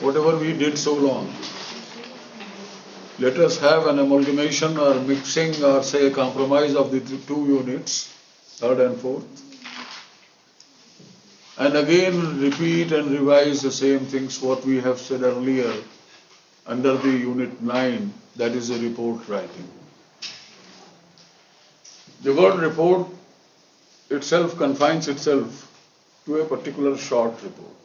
whatever we did so long. Let us have an amalgamation or mixing or say a compromise of the two units, third and fourth, and again repeat and revise the same things what we have said earlier under the unit 9, that is the report writing. The word report itself confines itself to a particular short report.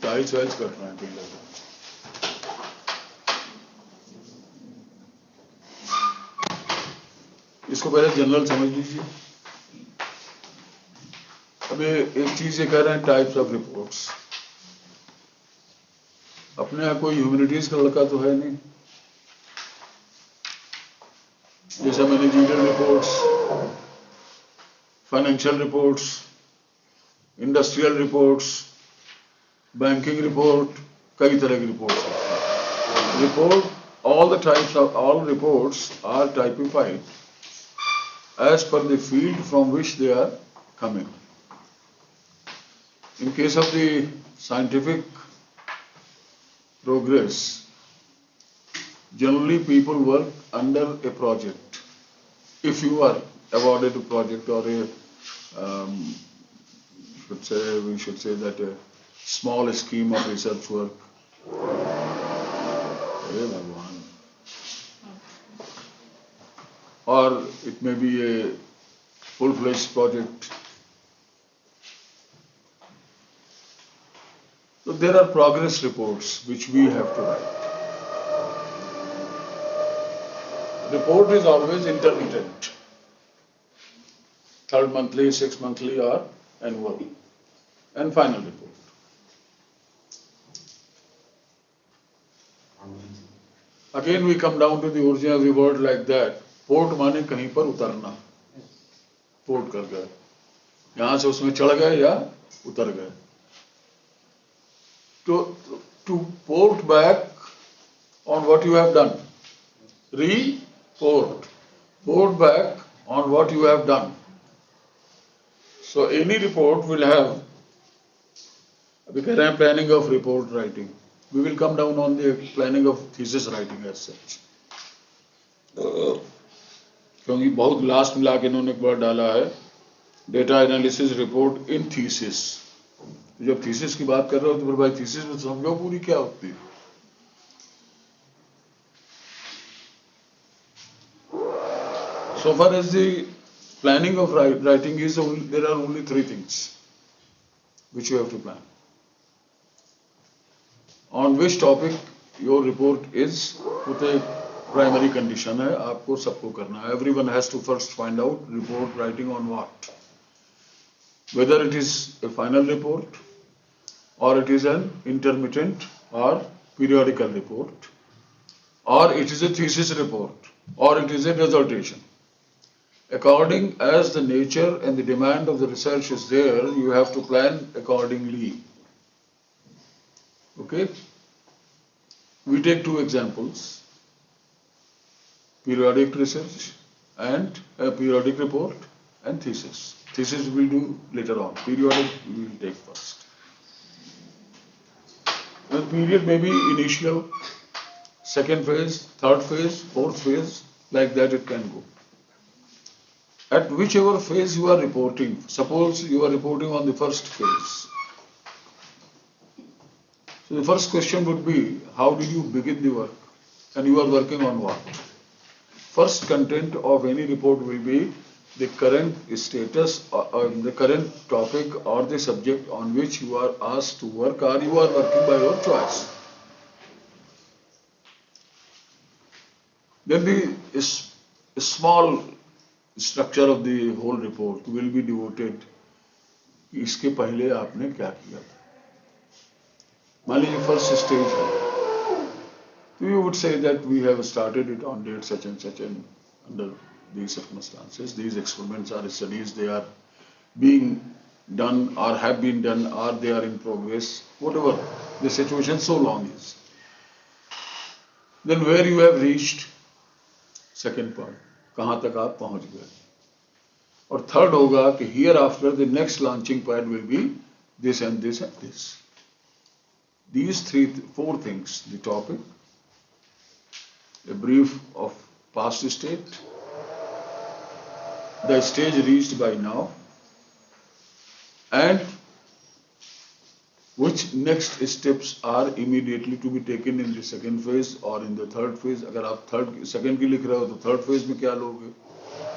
Tiles वाइल्स कट रहे हैं pillar को. इसको पहले general समझ लीजिए. अब एक चीज ये कह रहे हैं टाइप्स ऑफ रिपोर्ट्स. अपने यहाँ कोई ह्यूमैनिटीज का लड़का तो है नहीं. जैसा managerial reports, financial reports, industrial reports, banking report, कई तरह की रिपोर्ट्स हैं. Report, all the types of all reports are typified as per the field from which they are coming. In case of the scientific progress, generally people work under a project. If you are awarded a project or a, we should say that a small scheme of research work, or it may be a full-fledged project. So there are progress reports which we have to write. Report is always intermittent, third monthly, 6 monthly or annual, and final report. Again we come down to the origin of the word like that. Port माने कहीं पर उतरना. Port कर गए, यहां से उसमें चढ़ गए या उतर गए. To port back on what you have done. Report. Port back on what you have done. So any report will have, अभी कह रहे हैं planning of report writing. We will come down on the planning of thesis writing as such. क्योंकि बहुत last मिला के इन्होंने एक वर्ड डाला है, डेटा एनालिसिस रिपोर्ट इन थीसिस. जब थीसिस की बात कर रहे हो तो फिर भाई थीसिस में समझो पूरी क्या होती है. So far as the planning of writing is, there are only 3 things which you have to plan. On which topic your report is, with a primary condition है, आपको सबको करना है. Everyone has to first find out report writing on what. Whether it is a final report, or it is an intermittent or periodical report, or it is a thesis report, or it is a dissertation. According as the nature and the demand of the research is there, you have to plan accordingly. Okay? We take 2 examples. Periodic research and a periodic report and thesis. Thesis we will do later on. Periodic we will take first. The period may be initial, second phase, third phase, fourth phase, like that it can go. At whichever phase you are reporting, suppose you are reporting on the first phase. So the first question would be, how did you begin the work? And you are working on what? First content of any report will be the current status or the current topic or the subject on which you are asked to work, or you are working by your choice. Then the small structure of the whole report will be devoted. इसके पहले आपने क्या किया था? मान लीजिए first stage है. You would say that we have started it on date such and such, and under these circumstances, these experiments or studies, they are being done or have been done or they are in progress, whatever the situation so long is. Then where you have reached, second part, कहाँ तक आप पहुँच गए. और third होगा कि here after the next launching pad will be this and this and this. These four things: the topic, a brief of past state, the stage reached by now, and which next steps are immediately to be taken in the second phase or in the third phase. अगर आप second की लिख रहे हो तो third phase में क्या लोगे,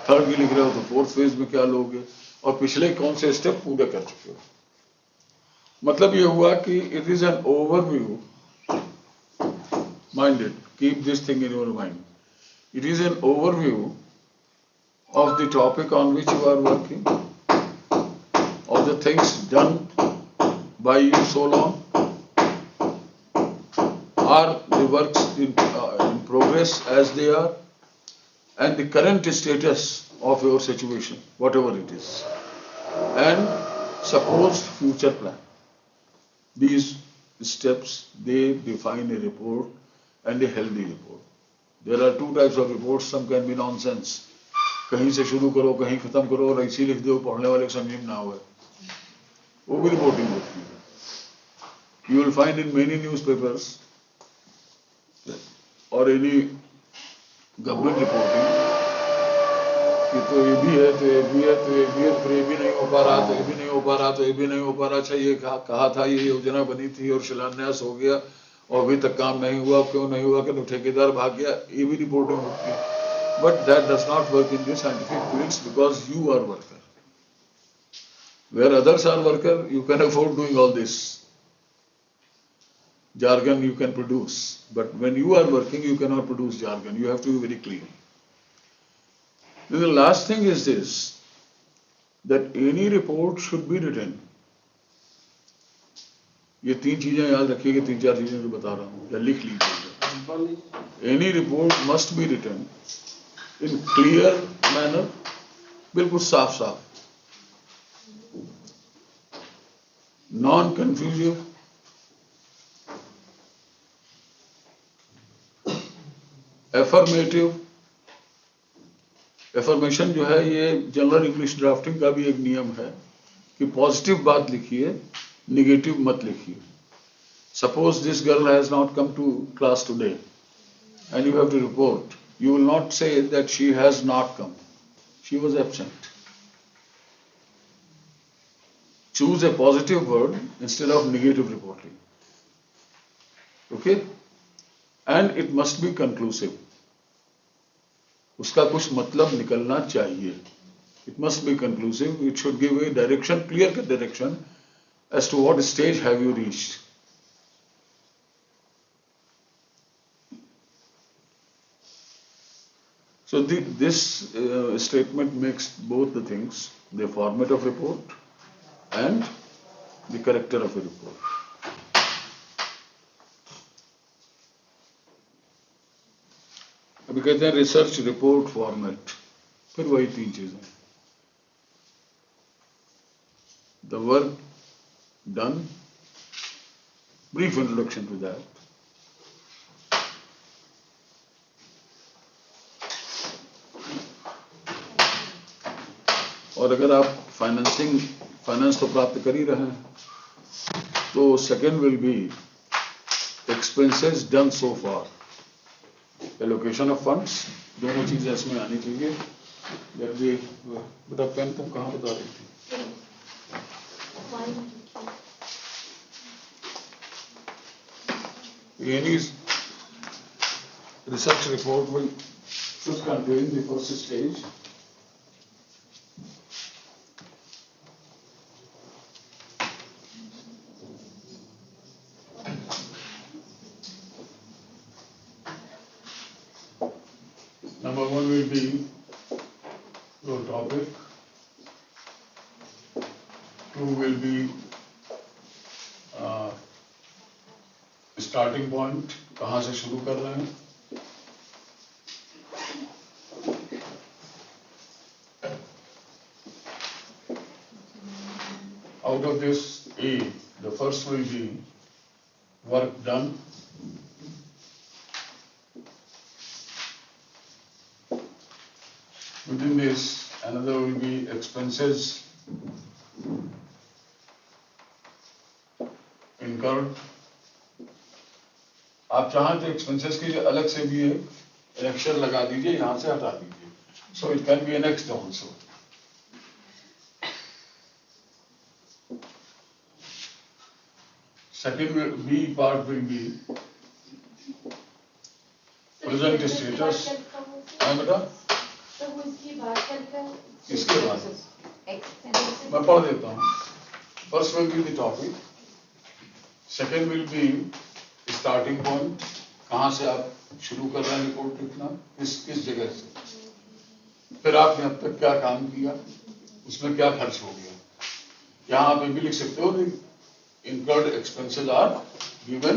थर्ड की लिख रहे हो तो फोर्थ फेज में क्या लोगे, और पिछले कौन से स्टेप पूरे कर चुके हो. मतलब ये हुआ कि it is an overview. Minded, keep this thing in your mind. It is an overview of the topic on which you are working, of the things done by you so long, are the works in progress as they are, and the current status of your situation, whatever it is, and supposed future plan. These steps, they define a report and a healthy report. There are two types of reports. Some can be nonsense. कहीं से शुरू करो, कहीं खत्म करो और ऐसी लिख दो पढ़ने वाले को समझ में ना आवे, वो भी रिपोर्टिंग होती है. You will find in many newspapers or any government reporting कि तो ये भी है, तो ये भी है, तो ये भी है, फिर ये भी नहीं हो पा रहा, तो ये भी नहीं हो पा रहा, तो ये भी नहीं हो पा रहा. अच्छा, ये कहा था, ये योजना बनी थी और शिलान्यास हो गया और अभी तक काम नहीं हुआ. क्यों नहीं हुआ? कि ठेकेदार भाग गया. ये भी रिपोर्टिंग होती है. But that does not work in the scientific fields because you are worker. Where others are worker, you can afford doing all this. Jargon you can produce, but when you are working, you cannot produce jargon. You have to be very clear. Then the last thing is this, that any report should be written. ये तीन चीजें याद रखिएगा, तीन चार चीजें जो बता रहा हूँ, या लिख लीजिएगा. Any report must be written in clear manner, बिल्कुल साफ साफ, non-confusive, affirmative. एफर्मेशन जो है ये जनरल इंग्लिश ड्राफ्टिंग का भी एक नियम है कि पॉजिटिव बात लिखिए, निगेटिव मत लिखिए. Suppose this girl has not come to class today and you have to report. You will not say that she has not come. She was absent. Choose a positive word instead of negative reporting. Okay? And it must be conclusive. उसका कुछ मतलब निकलना चाहिए. It must be conclusive. It should give a direction, clear direction as to what stage have you reached. So this statement makes both the things, the format of report and the character of a report. अभी कहते हैं research report format, फिर वही तीन चीजें. The work done, brief introduction to that, और अगर आप फाइनेंस तो प्राप्त कर ही रहे हैं, तो second will be expenses done so far, allocation of funds. दोनों चीजें इसमें आनी चाहिए. बेटा पेन तुम कहाँ बता रही थी? Any research report should contain the first stage, number one will be your topic, two will be starting point, कहाँ से शुरू कर रहे हैं, out of this A, the first will be work done, Within this, another will be expenses incurred. आप चाहें तो expenses के लिए अलग से भी एक अक्षर लगा दीजिए, यहां से हटा दीजिए. So it can be annexed also. Second B part will be present status. हाँ बेटा, इसके बाद मैं पढ़ देता हूँ. First will be the topic. Second will be starting point. कहाँ से आप शुरू कर रहे हैं रिपोर्ट लिखना, किस जगह से. फिर आपने अब तक क्या काम किया, उसमें क्या खर्च हो गया. यहाँ आप ये भी लिख सकते हो कि incurred expenses are given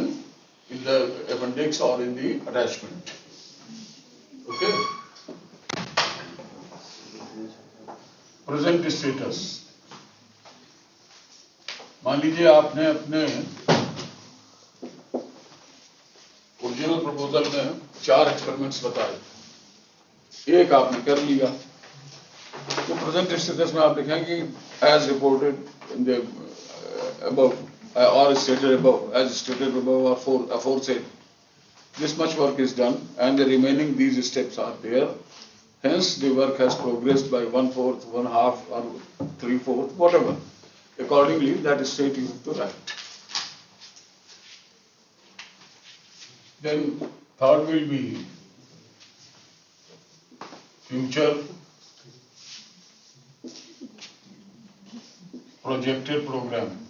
in the appendix or in the attachment. Okay. Present status. मान लीजिए आपने अपने ओरिजिनल प्रपोजल में 4 एक्सपेरिमेंट्स बताए, एक आपने कर लिया, तो प्रेजेंट स्टेटस में आप लिखेंगे as reported in the above or stated above, as stated above or aforesaid. This much work is done and the remaining these steps are there. Hence the work has progressed by 1/4, 1/2 or 3/4, whatever. Accordingly, that state you have to write. Then third will be future projected program.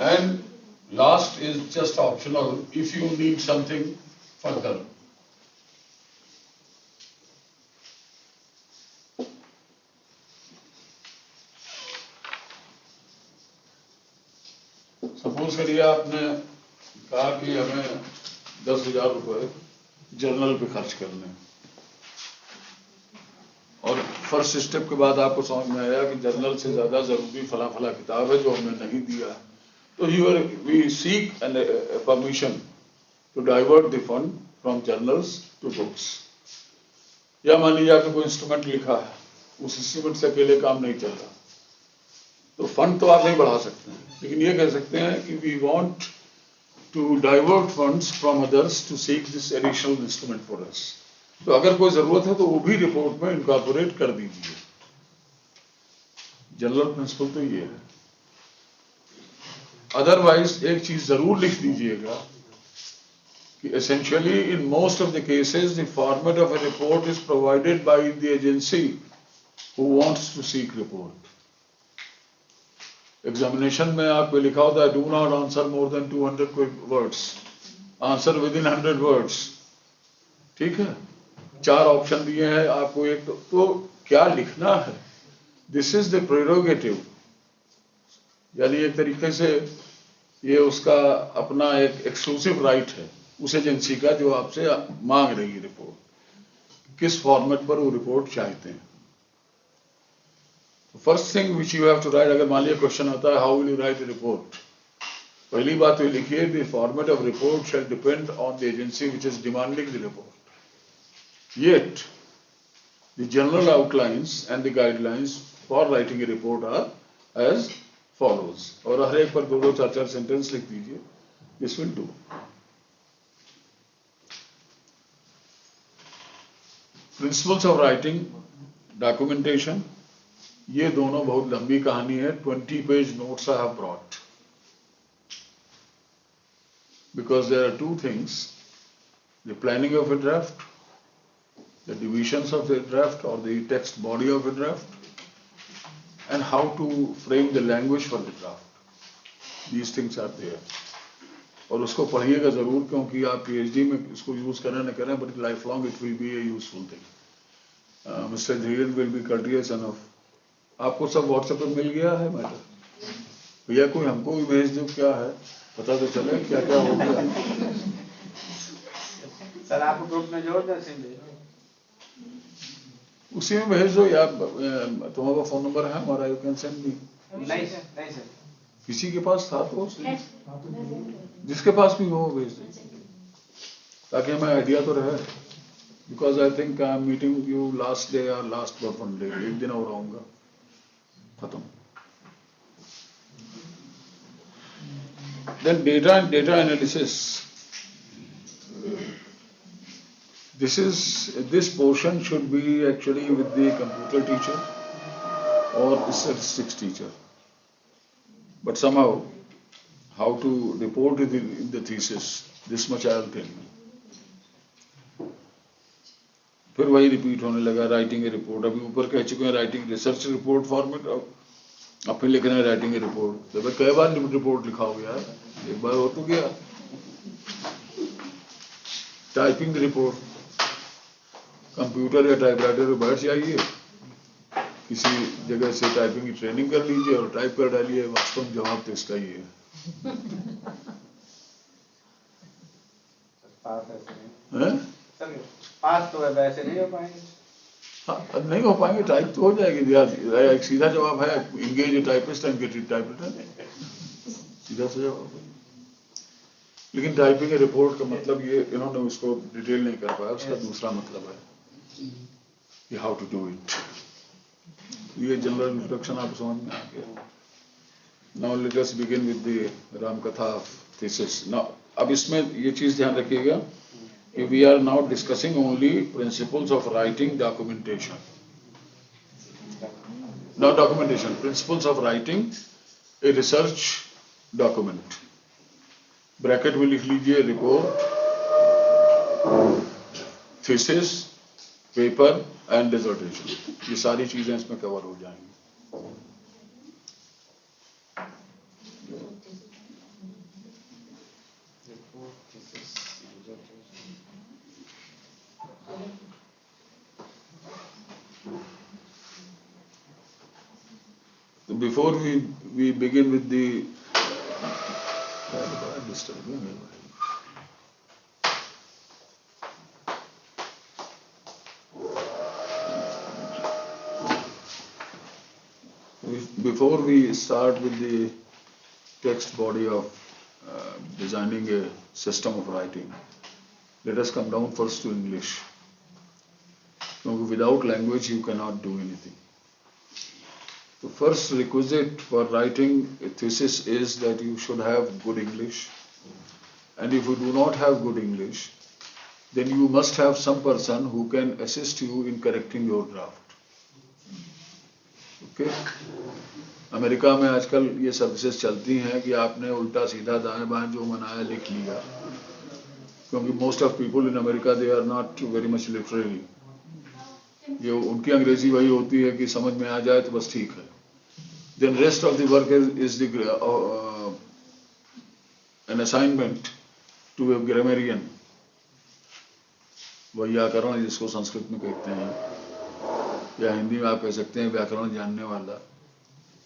And last is just optional if you need something further. Suppose करिए आपने कहा कि हमें 10,000 रुपए journal पे खर्च करने, और फर्स्ट स्टेप के बाद आपको समझ में आया कि जर्नल से ज्यादा जरूरी फला फला किताब है जो हमने नहीं दिया, तो we seek a permission to divert the fund from journals to books. या मान लीजिए आपने कोई इंस्ट्रूमेंट लिखा है, उस इंस्ट्रूमेंट से अकेले काम नहीं चल रहा, तो फंड तो आप नहीं बढ़ा सकते हैं, लेकिन ये कह सकते हैं कि we want to divert funds from others to seek this additional instrument for us. तो अगर कोई जरूरत है तो वो भी रिपोर्ट में इनकॉर्पोरेट कर दीजिए. जनरल प्रिंसिपल तो ये है. अदरवाइज एक चीज जरूर लिख दीजिएगा कि essentially in most of the cases the format of a report is provided by the agency who wants to seek report. Examination में आपको लिखा होता है do not answer more than 200 words, answer with in 100 words. ठीक है, 4 option दिए हैं आपको, एक तो क्या लिखना है, दिस इज द प्रेरोगेटिव. यानी एक तरीके से ये उसका अपना एक एक्सक्लूसिव राइट है उस एजेंसी का जो आपसे मांग रही है रिपोर्ट, किस फॉर्मेट पर वो रिपोर्ट चाहते हैं. First thing which you have to write, अगर मान लिया क्वेश्चन आता है how will you write a report, पहली बात तो लिखिए the format of report shall depend on the agency which is demanding the report. Yet the general outlines and the guidelines for writing a report are as follows. और हर एक पर 2-2, 4-4 sentence लिख दीजिए, this will do. Principles of writing, documentation, ये दोनों बहुत लंबी कहानी है. 20 page notes I have brought because there are 2 things, the planning of a draft, the divisions of the draft और the text body of a draft, and how to frame the language for the draft. These things are there. और उसको पढ़िएगा जरूर, क्योंकि आप PhD में इसको use करें न करें, but life long it will be A useful thing. Mister Dhiren will be courteous enough. आपको सब व्हाट्सएप पर मिल गया है मैटर? भैया कोई हमको भी भेज दो, क्या है पता तो चले क्या क्या हो गया. सर आप ग्रुप में जोड़ दो, उसी में भेज दो, या तुम्हारा फोन नंबर है हमारा, यू कैन सेंड मी. नहीं सर किसी के पास था तो जिसके पास भी हो वो भेज दे, ताकि हमें आइडिया तो रहे। Because I think I am meeting you last day या लास्ट वन डे, एक दिन और आऊंगा, खत्म। Then data and data analysis. This portion should be actually with the computer teacher or statistics teacher. But somehow, how to report it in the thesis, this much I'll tell you. फिर वही repeat होने लगा, writing a report. अभी ऊपर कह चुके हैं writing research report format, अब फिर लिख रहे हैं राइटिंग ए रिपोर्ट। तो भाई कई बार रिपोर्ट लिखाओगे यार, एक बार हो तो गया। टाइपिंग रिपोर्ट, कंप्यूटर या टाइपराइटर पे बैठ जाइए, किसी जगह से टाइपिंग की ट्रेनिंग कर लीजिए और टाइप कर डालिए, वास्तव में जवाब तो इसका ही है। पास तो है, वैसे नहीं हो पाएंगे। हाँ, नहीं हो पाएंगे, टाइप तो हो जाएगी यार। एक सीधा जवाब है, engage A typist and get it typewriter, सीधा सा जवाब है। लेकिन टाइपिंग ए रिपोर्ट का मतलब ये इन्होंने उसको डिटेल नहीं कर पाया, उसका दूसरा मतलब है कि हाउ टू डू इट। ये जनरल इंट्रोडक्शन आपको समझ में आ गया। Now let us begin with the Ramkatha thesis. Now अब इसमें ये चीज ध्यान रखिएगा कि we are now discussing only principles of writing documentation. Now documentation, principles of writing a research document. Bracket में लिख लीजिए report, thesis, paper and dissertation. ये सारी चीजें इसमें कवर हो जाएंगी। Before we begin with the disturbing है भाई। Before we start with the text body of designing a system of writing, let us come down first to English. Because without language you cannot do anything. The first requisite for writing a thesis is that you should have good English, and if you do not have good English, then you must have some person who can assist you in correcting your draft. Okay? America में आजकल ये services चलती हैं कि आपने उल्टा सीधा दाएं बाएं जो बनाया लिख लिया, क्योंकि most of people in America they are not very much literary. ये उनकी अंग्रेजी वही होती है कि समझ में आ जाए तो बस ठीक है। Then rest of the work is an assignment to a grammarian, व्याकरण जिसको संस्कृत में कहते हैं, या हिंदी में आप कह सकते हैं व्याकरण जानने वाला।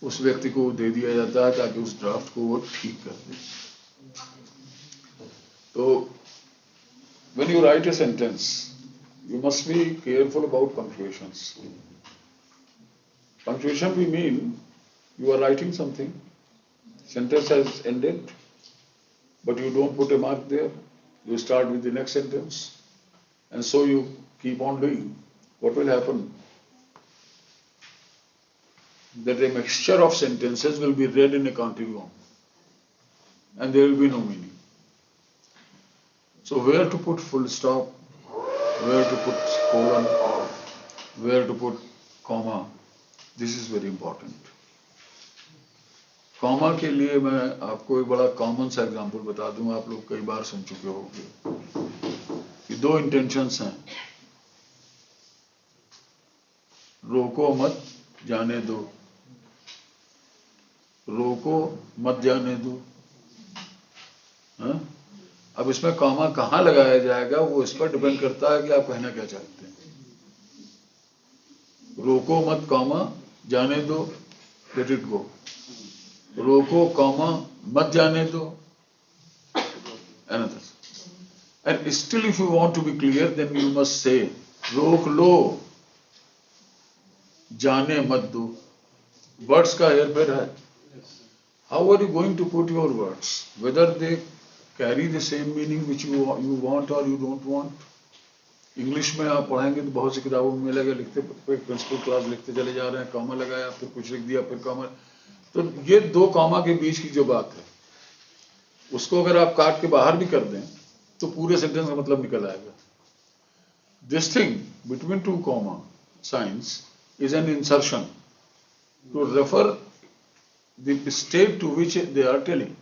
उस व्यक्ति को दे दिया जाता है ताकि उस ड्राफ्ट को वो ठीक कर दे। तो when you write a sentence, you must be careful about punctuations. Punctuation we mean you are writing something, sentence has ended, but you don't put a mark there. You start with the next sentence, and so you keep on doing. What will happen? That a mixture of sentences will be read in a continuum, and there will be no meaning. So where to put full stop, where to put colon, where to put comma, this is very important. Comma के लिए मैं आपको एक बड़ा common सा example बता दूं, आप लोग कई बार सुन चुके होंगे। ये दो इंटेंशंस हैं, रोको मत जाने दो, रोको मत जाने दो। हाँ? अब इसमें कॉमा कहाँ लगाया जाएगा वो इस पर डिपेंड करता है कि आप कहना क्या चाहते हैं। रोको मत कॉमा जाने दो, लेट इट गो। रोको कॉमा मत जाने दो, another. And still if you want to be clear, then you must say रोक लो, जाने मत दो। वर्ड्स का हेर फेर है, how are you going to put your words, whether they carry the same meaning which you want or you don't want. English में आप पढ़ेंगे तो बहुत सी किताबों में मिलेगा, लिखते प्रिंसिपल क्लास लिखते चले जा रहे हैं, कॉमा लगाया, फिर कुछ लिख दिया, फिर कॉमा। तो ये दो कॉमा के बीच की जो बात है, उसको अगर आप काट के बाहर भी कर दें तो पूरे सेंटेंस का मतलब निकल आएगा। This thing between two comma signs is an insertion to refer the state to which they are telling.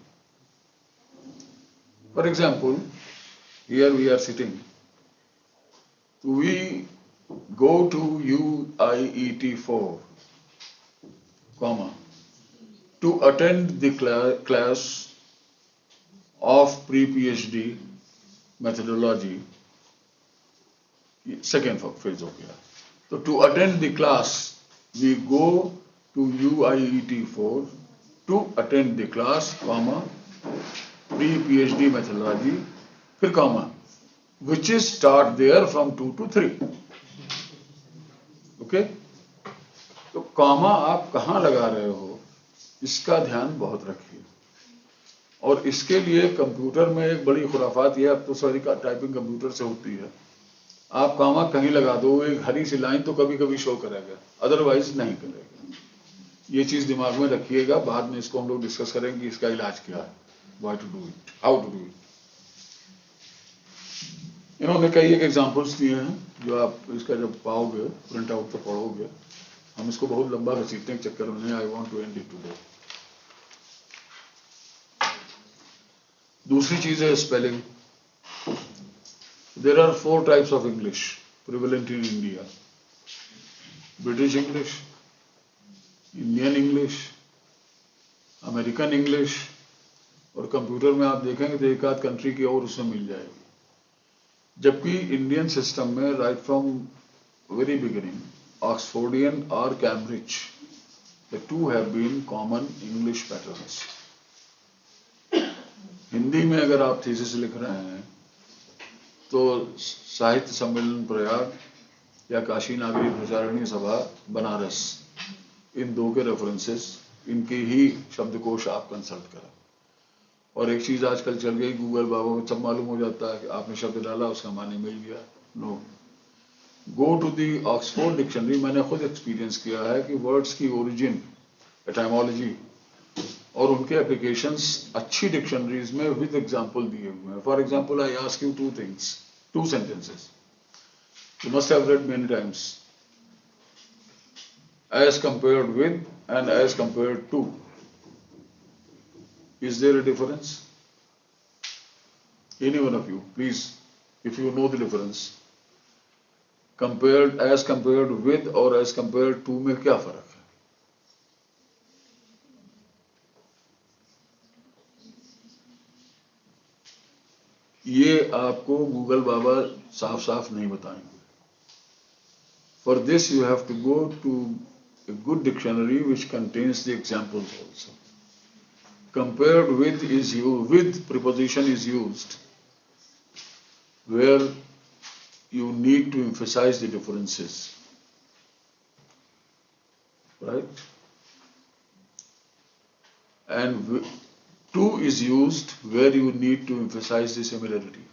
For example, here we are sitting, we go to UIET4, comma, to attend the class of pre-PhD methodology. Second phrase हो गया। तो to attend the class, we go to UIET4 to attend the class, comma, pre-PhD methodology, फिर comma, which is start there from 2 to 3. Okay? तो comma आप कहां लगा रहे हो, इसका ध्यान बहुत रखिए। और इसके लिए कंप्यूटर में एक बड़ी खुराफात यह, अब तो सारी का टाइपिंग कंप्यूटर से होती है, आप कॉमा कहीं लगा दो, एक हरी सी लाइन तो कभी कभी शो करेगा, अदरवाइज नहीं करेगा। ये चीज दिमाग में रखिएगा, बाद में इसको हम लोग डिस्कस करेंगे कि इसका इलाज क्या है, why to do it, how to do it. इन्होंने कई एक एग्जाम्पल्स दिए हैं जो आप इसका जब पाओगे प्रिंट आउट तो पढ़ोगे। हम इसको बहुत लंबा घसीटने के चक्कर में, I want to end it today. दूसरी चीज है spelling. There are 4 types of English prevalent in India: British English, Indian English, American English, और कंप्यूटर में आप देखेंगे तो एक आध कंट्री की और उसमें मिल जाएगी। जबकि इंडियन सिस्टम में right from very beginning Oxfordian और Cambridge, the two have been common English patterns. Hindi में अगर आप थीसिस लिख रहे हैं तो साहित्य सम्मेलन प्रयाग या काशी नागरी प्रचारणी सभा बनारस, इन दो के रेफरेंसेस, इनके ही शब्दकोश आप कंसल्ट करें। और एक चीज आजकल चल गई, गूगल बाबा में सब मालूम हो जाता है कि आपने शब्द डाला उसका माने मिल गया। No, go to the Oxford dictionary. मैंने खुद एक्सपीरियंस किया है कि वर्ड्स की ओरिजिन, एटाइमोलॉजी और उनके एप्लीकेशंस अच्छी डिक्शनरीज में विद एग्जांपल दिए हुए हैं। For example, I ask you 2 things, 2 sentences you must have read many times: as compared with and as compared to. Is there a difference? Any one of you, please, if you know the difference, compared, as compared with और as compared to में क्या फर्क है? ये आपको Google बाबा साफ साफ नहीं बताएंगे। For this you have to go to a good dictionary which contains the examples also. Compared with is used, with preposition is used where you need to emphasize the differences, right? And to is used where you need to emphasize the similarity.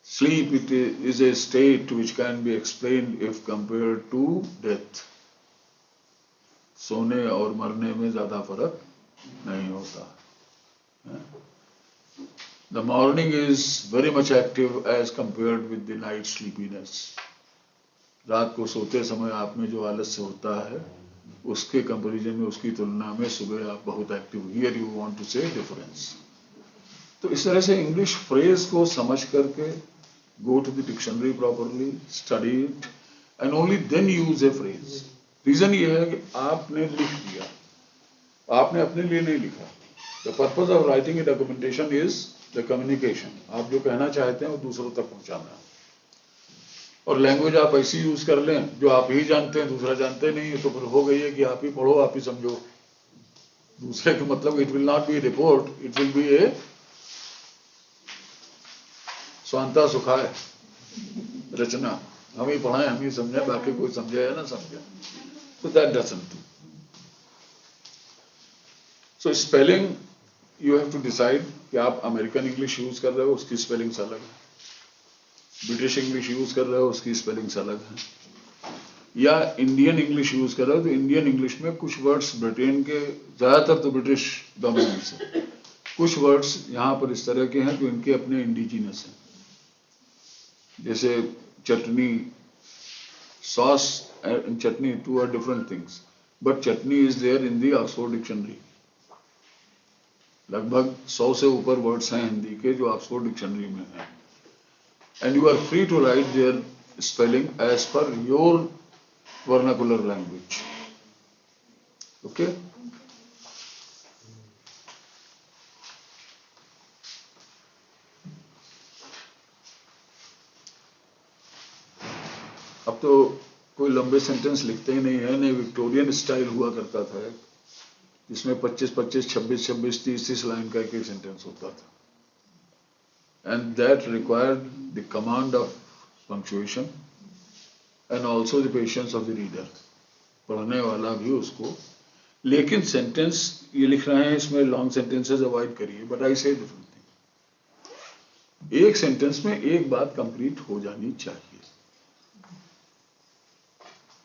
Sleep, it is a state which can be explained if compared to death. सोने और मरने में ज्यादा फर्क नहीं होता। The morning is very much active as compared with the night sleepiness. रात को सोते समय आप में जो आलस्य होता है उसके कंपैरिजन में, उसकी तुलना में सुबह आप बहुत active. Here you want to say difference. तो इस तरह से इंग्लिश फ्रेज को समझ करके go to the dictionary properly, study it, and only then use a phrase. Reason ये है कि आपने लिख दिया, आपने अपने लिए नहीं लिखा। The purpose of writing a documentation is the communication. आप जो कहना चाहते हैं वो दूसरों तक पहुंचाना है। और लैंग्वेज आप ऐसी यूज कर लें जो आप ही जानते हैं, दूसरा जानते नहीं है, तो फिर हो गई है कि आप ही पढ़ो, आप ही समझो। दूसरे का मतलब, it will not be a report, it will be a स्वांता सुखाय रचना। हम ही पढ़ाएं, हम ही समझे, बाकी कोई समझे या ना समझे, तो that doesn't do. So spelling you have to decide कि आप अमेरिकन इंग्लिश यूज कर रहे हो, उसकी स्पेलिंग्स अलग है, ब्रिटिश इंग्लिश यूज कर रहे हो, उसकी स्पेलिंग्स अलग है, या इंडियन इंग्लिश यूज कर रहे हो तो इंडियन इंग्लिश में कुछ वर्ड्स ब्रिटेन के, ज्यादातर तो ब्रिटिश डोमिनेंस है, कुछ वर्ड्स यहाँ पर इस तरह के हैं जो इनके अपने इंडिजिनस हैं, जैसे chutney, sauce and chutney two are different things, but chutney is there in the Oxford dictionary. लगभग 100 से ऊपर वर्ड्स हैं हिंदी के जो ऑक्सफोर्ड डिक्शनरी में हैं, and you are free to write their spelling as per your vernacular language. Okay, अब तो कोई लंबे सेंटेंस लिखते ही नहीं है, नहीं विक्टोरियन स्टाइल हुआ करता था जिसमें 25-25, 26-26, 30-30 लाइन का एक सेंटेंस होता था, and that required the command of punctuation and also the patience of the reader, पढ़ने वाला भी उसको, लेकिन सेंटेंस ये लिख रहे हैं इसमें लॉन्ग सेंटेंसेस अवॉइड करिए, बट आई से डिफरेंट थिंग, एक सेंटेंस में एक बात कंप्लीट हो जानी चाहिए,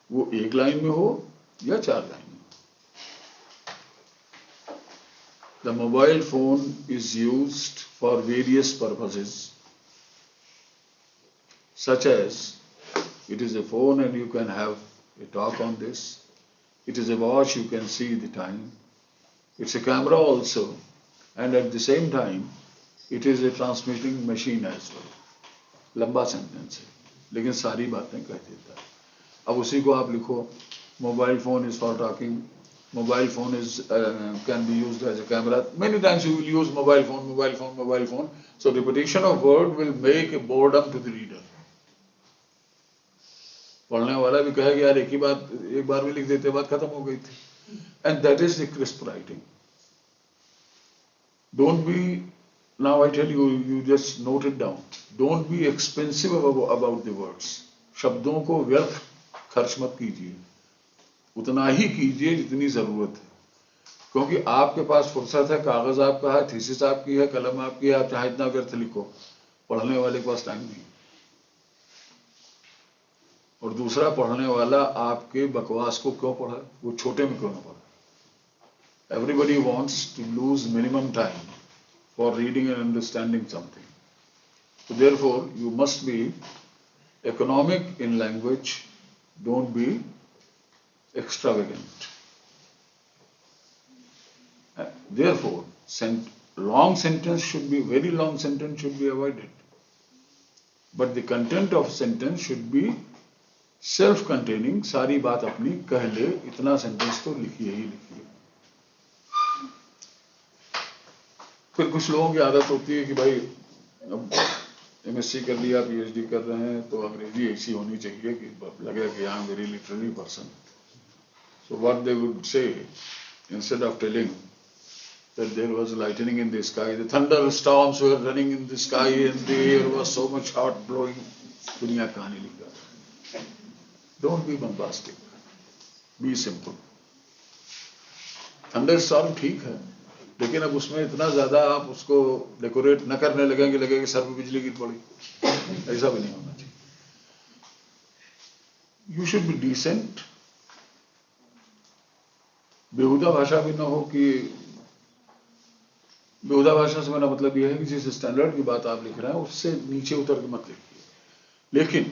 वो एक लाइन में हो या 4 लाइन में। The mobile phone is used for various purposes, such as it is a phone and you can have a talk on this, it is a watch, you can see the time, it's a camera also, and at the same time it is a transmitting machine as well। लंबा sentence है लेकिन सारी बातें कह देता है। अब उसी को आप लिखो, mobile phone is for talking, mobile phone is can be used as a camera, many times you will use mobile phone, so repetition of word will make a boredom to the reader। पढ़ने वाला भी कहेगा यार एक ही बात एक बार भी लिख देते बात खत्म हो गई थी, and that is the crisp writing। don't be, now I tell you, you just note it down, don't be expensive about the words। शब्दों को व्यर्थ खर्च मत कीजिए, उतना ही कीजिए जितनी जरूरत है, क्योंकि आपके पास फुर्सत है, कागज आपका है, थीसिस आपकी है, कलम आपकी है, आप चाहे इतना व्यर्थ लिखो, पढ़ने वाले के पास टाइम नहीं। और दूसरा, पढ़ने वाला आपके बकवास को क्यों पढ़े, वो छोटे में क्यों ना पढ़े। Everybody wants to lose minimum time for reading and understanding something, so therefore you must be economic in language, don't be extravagant। Therefore long sentence should be, very long sentence should be avoided, but the content of sentence should be self containing, सारी बात अपनी कह ले, इतना sentence तो लिखिए ही लिखिए। फिर कुछ लोगों की आदत होती है कि भाई अब MSc कर लिया, PhD कर रहे हैं, तो अंग्रेजी ऐसी होनी चाहिए कि लगे कि I am very literary person. So what they would say, instead of telling that there was lightning in the sky, the thunderstorms were running in the sky and the air was so much hot blowing, दुनिया कहानी लिख रहा है। Don't be bombastic, be simple। Thunderstorm ठीक है, लेकिन अब उसमें इतना ज्यादा आप उसको डेकोरेट न करने लगेंगे, लगेगा सर पे बिजली गिर पड़ी, ऐसा भी नहीं होना चाहिए। यू शुड बी डिसेंट, बेहुदा भाषा भी ना हो, कि बेहुदा भाषा से मेरा मतलब यह है कि जिस स्टैंडर्ड की बात आप लिख रहे हैं उससे नीचे उतर के मत लिखिए, लेकिन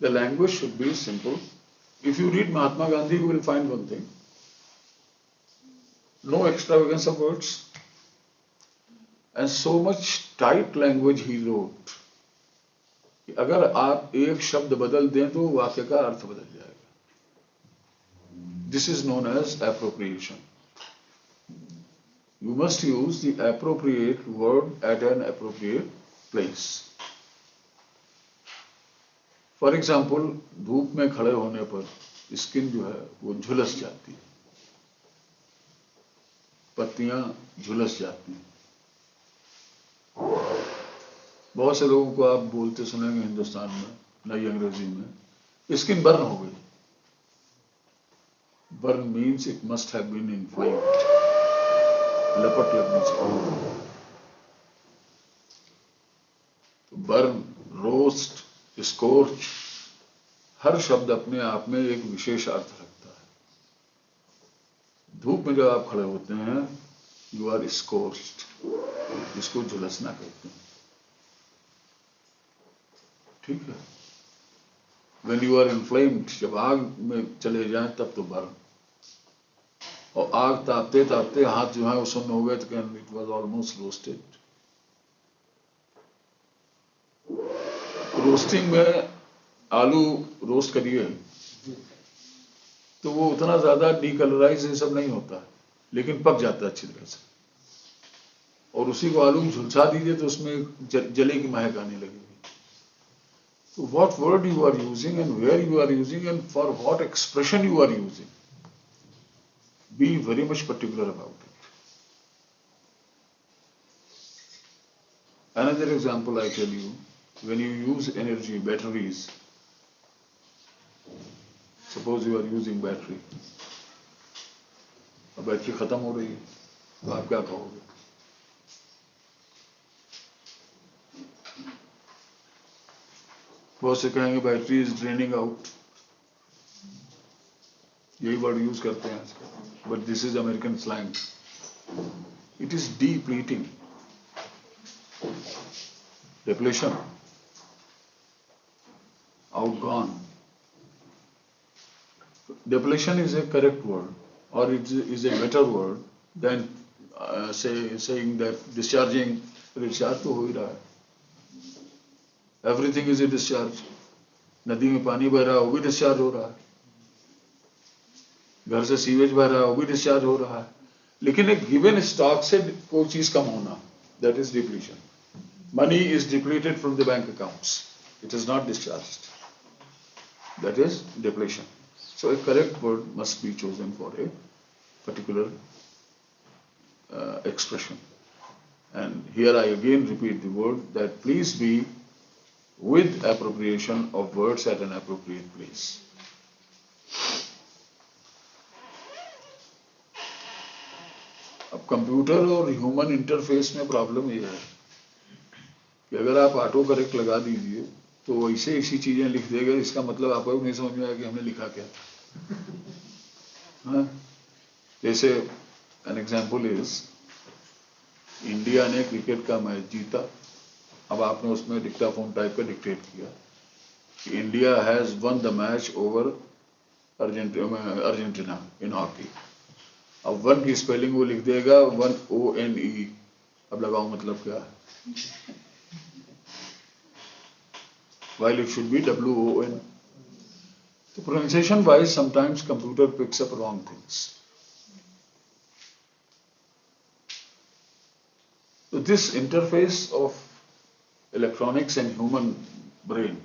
the language should be simple. If you read Mahatma Gandhi you will find one thing, no extravagance of words and so much tight language he wrote कि अगर आप एक शब्द बदल दें तो वाक्य का अर्थ बदल जाएगा। This is known as appropriation। You must use the appropriate word at an appropriate place। For example, धूप में खड़े होने पर स्किन जो है वो झुलस जाती है, पत्तियां झुलस जाती हैं। बहुत से लोगों को आप बोलते सुनेंगे हिंदुस्तान में नई अंग्रेजी में, स्किन बर्न हो गई। Burn means it must have been inflamed. लपट लगनी चाहिए। तो बर्न, रोस्ट, स्कोर्च, हर शब्द अपने आप में एक विशेष अर्थ रखता है। धूप में जब आप खड़े होते हैं, यू आर स्कोर्च्ड, जिसको झुलसना कहते हैं, ठीक है। When you are inflamed, जब आग में चले जाएं तब तो बर्न, और आग तापते तापते हाथ जो है वो सुन्न हो गए तो can it was almost roasted. Roasting में आलू रोस्ट करिए तो वो उतना ज्यादा डीकलराइज ये सब नहीं होता, लेकिन पक जाता है अच्छी तरह से। और उसी को आलू में झुलसा दीजिए तो उसमें जले की महक आने लगेगी। So what word you are using and where you are using and for what expression you are using, be very much particular about it. Another example I tell you, when you use energy, batteries, suppose you are using battery, अब battery खत्म हो रही है तो आप क्या कहोगे? बहुत से कहेंगे बैटरी इज ड्रेनिंग आउट, यही वर्ड यूज करते हैं आजकल, but this is American slang. It is depleting, depletion, outgone. Depletion is a correct word, or it is a better word than saying that discharging. Discharge तो हो ही रहा है, everything is a discharge. नदी में पानी बह रहा है वो भी डिस्चार्ज हो रहा है, घर से सीवेज बह रहा है वो भी डिस्चार्ज हो रहा है, लेकिन एक गिवन स्टॉक से कोई चीज कम होना, that is depletion. Money is depleted from the bank accounts, it is not discharged, that is depletion. So a correct word must be chosen for a particular expression. And here I again repeat the word that please be with appropriation of words at an appropriate place. अब computer और human interface में problem ये है कि अगर आप auto correct लगा दीजिए तो ऐसे ऐसी चीजें लिख देगा, इसका मतलब आपको नहीं समझ में आया कि हमने लिखा क्या था। हाँ? जैसे एन एग्जाम्पल इज, इंडिया ने क्रिकेट का मैच जीता, अब आपने उसमें डिक्टाफोन टाइप का डिक्टेट किया, India has one the match over Argentina in hockey. अब वन की स्पेलिंग वो लिख देगा 1ONE, अब लगाओ मतलब क्या है, while it should be WON. So pronunciation wise sometimes computer picks up wrong things. So this interface of electronics and human brain,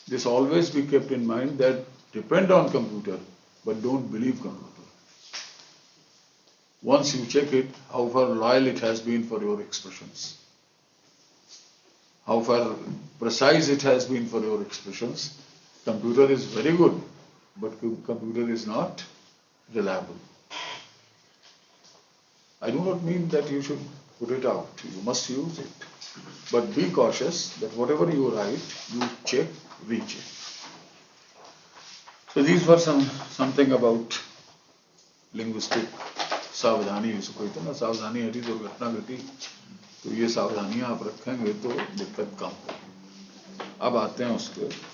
this always be kept in mind, that depend on computer but don't believe computer. Once you check it, how far loyal it has been for your expressions, how far precise it has been for your expressions. Computer is very good, but computer is not reliable. I do not mean that you should put it out, you must use it, but be cautious that whatever you write, you check, recheck. So these were something about linguistic सावधानी। इसको कहते हैं ना, सावधानी हटी दुर्घटना घटी, तो ये सावधानियां आप रखेंगे तो दिक्कत कम होगी। अब आते हैं उसके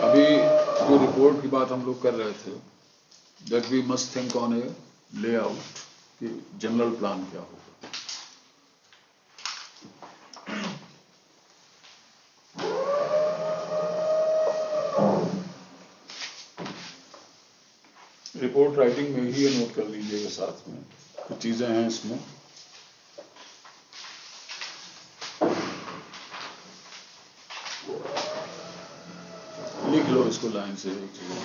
अभी जो रिपोर्ट की बात हम लोग कर रहे थे, that we must think on a layout, कि जनरल प्लान क्या होगा। रिपोर्ट राइटिंग में ही ये नोट कर लीजिएगा, साथ में कुछ चीजें हैं इसमें। लिख लो इसको लाइन से एक जगह।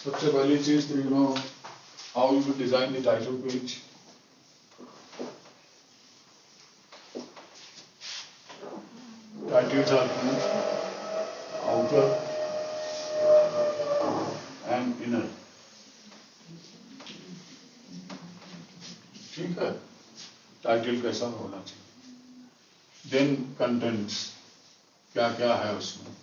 सबसे पहली चीज तो you know how you design the title page. Titles are outer and inner। ठीक है, टाइटल कैसा होना चाहिए। देन कंटेंट्स, क्या क्या है उसमें।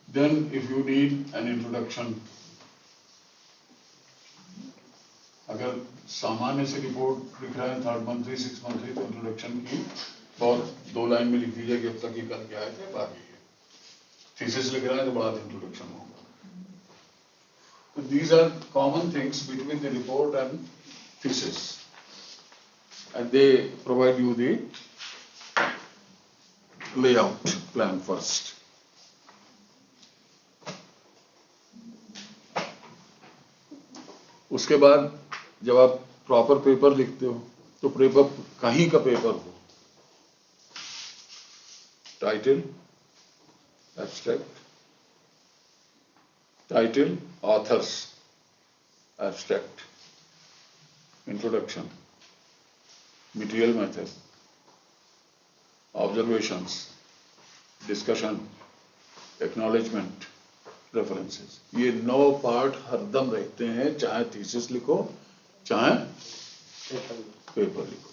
Then if you need an introduction, अगर सामान्य से रिपोर्ट लिख रहे हैं 3rd मंथली 6 मंथली, तो इंट्रोडक्शन की बहुत 2 लाइन में लिख दीजिए कि अब तक ये करके आए थे, बाकी है। थीसिस लिख रहे हैं तो बड़ा इंट्रोडक्शन होगा। So these are common things between the report and thesis, and they provide you the layout plan first. उसके बाद जब आप प्रॉपर पेपर लिखते हो तो पेपर कहीं का पेपर हो, title, abstract, title, authors, abstract, introduction, material method, observations, discussion, acknowledgement, references. ये 9 पार्ट हरदम रहते हैं, चाहे थीसिस लिखो चाहे पेपर लिखो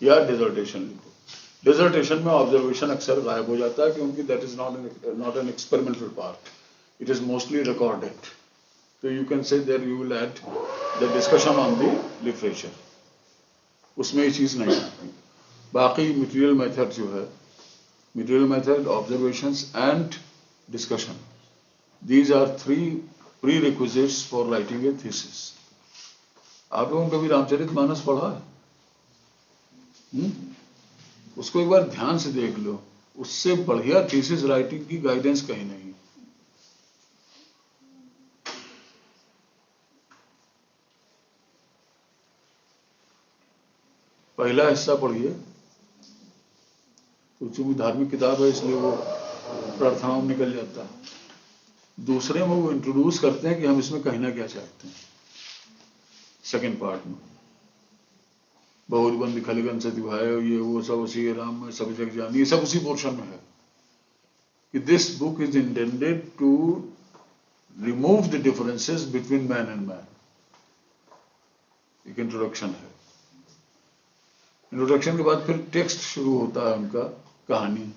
या डिसर्टेशन लिखो। डिसर्टेशन में ऑब्जर्वेशन अक्सर गायब हो जाता है क्योंकि that is not an experimental part, it is mostly recorded. तो you can say there you will add the discussion on the literature, उसमें ये चीज नहीं आती। बाकी मटेरियल मेथड जो है, material method, observations and discussion, these are 3 prerequisites for writing a thesis। आप लोगों ने कभी रामचरितमानस पढ़ा है? उसको एक बार ध्यान से देख लो, उससे बढ़िया थीसिस राइटिंग की गाइडेंस कहीं नहीं। पहला हिस्सा पढ़िए, तो चूंकि धार्मिक किताब है इसलिए वो प्रार्थनाओं में निकल जाता है। दूसरे में वो इंट्रोड्यूस करते हैं कि हम इसमें कहना क्या चाहते हैं। सेकंड पार्ट में बहुत बंद खलगन से दिवाए, ये वो सब उसी राम में सब जग जानी, ये सब उसी पोर्शन में है कि this book is intended to remove the differences between man and man. एक इंट्रोडक्शन है। इंट्रोडक्शन के बाद फिर टेक्स्ट शुरू होता है उनका, कहानी।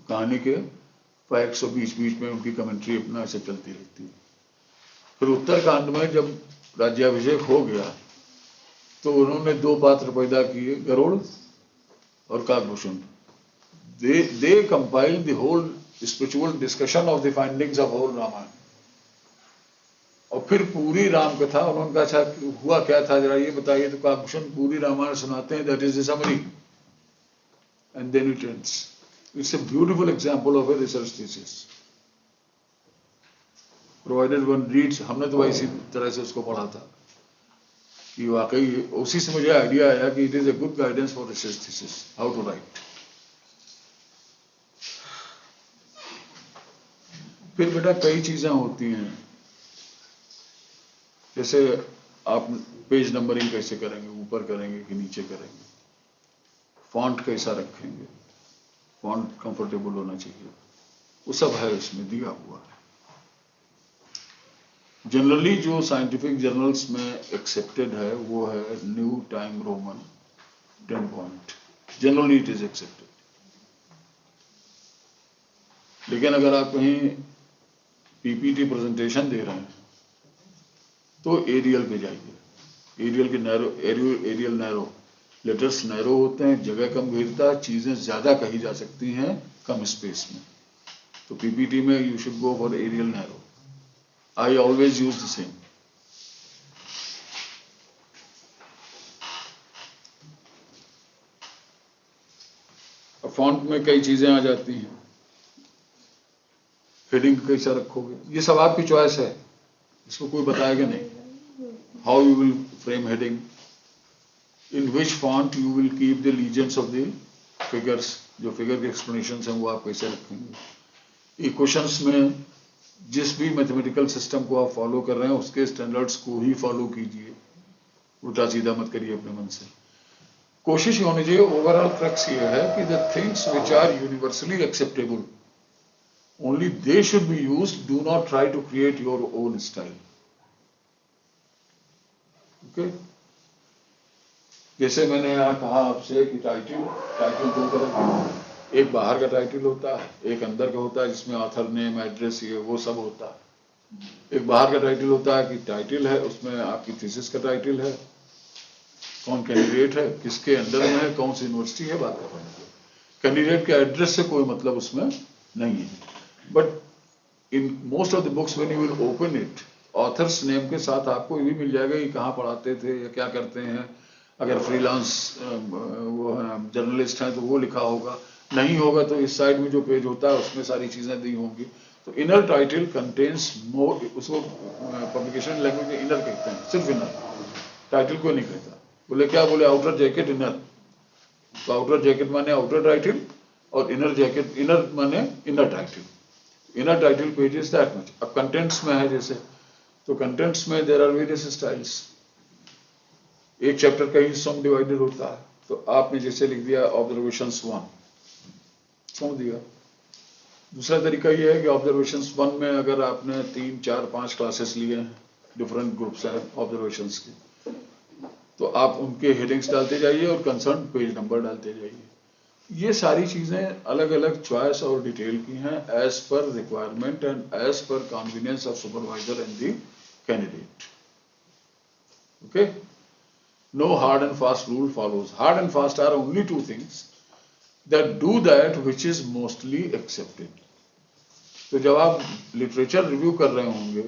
कहानी के फैक्ट्स और बीच बीच में उनकी कमेंट्री अपना ऐसे चलती रहती है। फिर उत्तरकांड में जब राज्याभिषेक हो गया तो उन्होंने 2 पात्र पैदा किए, गरुड़ और Kakbhushan. They compile the whole spiritual discussion of the findings of whole Ramayan. और फिर पूरी राम कथा उन्होंने कहा, अच्छा हुआ क्या था जरा ये बताइए। तो काकभूषण पूरी रामायण सुनाते हैं, that is the summary, and then it ends. It's a beautiful example of a research thesis, provided one reads। हमने तो इसी तरह से उसको पढ़ा था कि वाकई उसी से मुझे आइडिया आया कि it is a good guidance for research thesis, how to write। फिर बेटा कई चीजें होती हैं, जैसे आप पेज नंबरिंग कैसे करेंगे, ऊपर करेंगे कि नीचे करेंगे, फॉन्ट कैसा रखेंगे, फॉन्ट कंफर्टेबल होना चाहिए, वो सब है इसमें दिया हुआ है। जनरली जो साइंटिफिक जर्नल्स में एक्सेप्टेड है वो है new time Roman 10 point, generally it is accepted. लेकिन अगर आप कहीं पीपीटी प्रेजेंटेशन दे रहे हैं तो एरियल पे जाइए। एरियल के narrow, Arial narrow, letters narrow होते हैं, जगह कम घेरता है, चीजें ज्यादा कही जा सकती हैं कम स्पेस में। तो पीपीटी में you should go for Arial narrow. I always use the same. Font में कई चीजें आ जाती हैं। हेडिंग कैसा रखोगे, ये सब आपकी चॉइस है, इसको कोई बताएगा नहीं। How you will frame heading, in which font you will keep the legends of the figures, जो फिगर के एक्सप्लेनेशन हैं वो आप कैसे रखेंगे। इक्वेशंस में जिस भी मैथमेटिकल सिस्टम को आप फॉलो कर रहे हैं उसके स्टैंडर्ड्स को ही फॉलो कीजिए, उल्टा सीधा मत करिए अपने मन से। कोशिश ये होनी चाहिए, ओवरऑल क्रक्स ये है कि the things which are universally acceptable only they should be used, do not try to create your own style. Okay, जैसे मैंने यहाँ कहा आपसे कि टाइटल दो तरह के, एक बाहर का टाइटल होता है, एक अंदर का होता है जिसमें ऑथर नेम, एड्रेस, ये वो सब होता है। एक बाहर का टाइटल होता है कि टाइटल है, उसमें आपकी थीसिस का टाइटल है, कौन कैंडिडेट है, किसके अंडर में है, कौन सी यूनिवर्सिटी है, बात कर रहे हैं। कैंडिडेट के एड्रेस से कोई मतलब उसमें नहीं है। But in most of the books when you will open it, author's name के साथ आपको ये भी मिल जाएगा कि कहाँ पढ़ाते थे या क्या करते हैं। अगर फ्रीलांस वो जर्नलिस्ट हैं तो वो लिखा होगा, नहीं होगा तो इस साइड में जो पेज होता है उसमें सारी चीजें दी होंगी। तो इनर टाइटल कंटेन्स मोर, उसको पब्लिकेशन लैंग्वेज में इनर कहते हैं, सिर्फ इनर, टाइटल को नहीं कहता। बोले क्या, बोले आउटर जैकेट इनर, तो आउटर जैकेट माने आउटर टाइटल और इनर जैकेट, इनर माने inner title. Inner title pages that much. अब कंटेंट्स में है जैसे, तो कंटेंट्स में देयर आर वेरियस स्टाइल्स। एक चैप्टर का हिस्सा में डिवाइडेड होता है, तो आपने जैसे लिख दिया ऑब्जर्वेशंस 1, समझ दिया। दूसरा तरीका यह है कि ऑब्जर्वेशंस 1 में अगर आपने 3, 4, 5 क्लासेस लिए हैं, डिफरेंट ग्रुप्स हैं ऑब्जर्वेशंस के, तो आप उनके हेडिंग्स डालते जाइए और कंसर्न पेज नंबर डालते जाइए। ये सारी चीजें अलग अलग चॉइस और डिटेल की हैं, as per requirement and as per convenience of supervisor and the candidate. Okay, no hard and fast rule follows. Hard and fast are only two things that do that which is mostly accepted. तो जब आप literature review कर रहे होंगे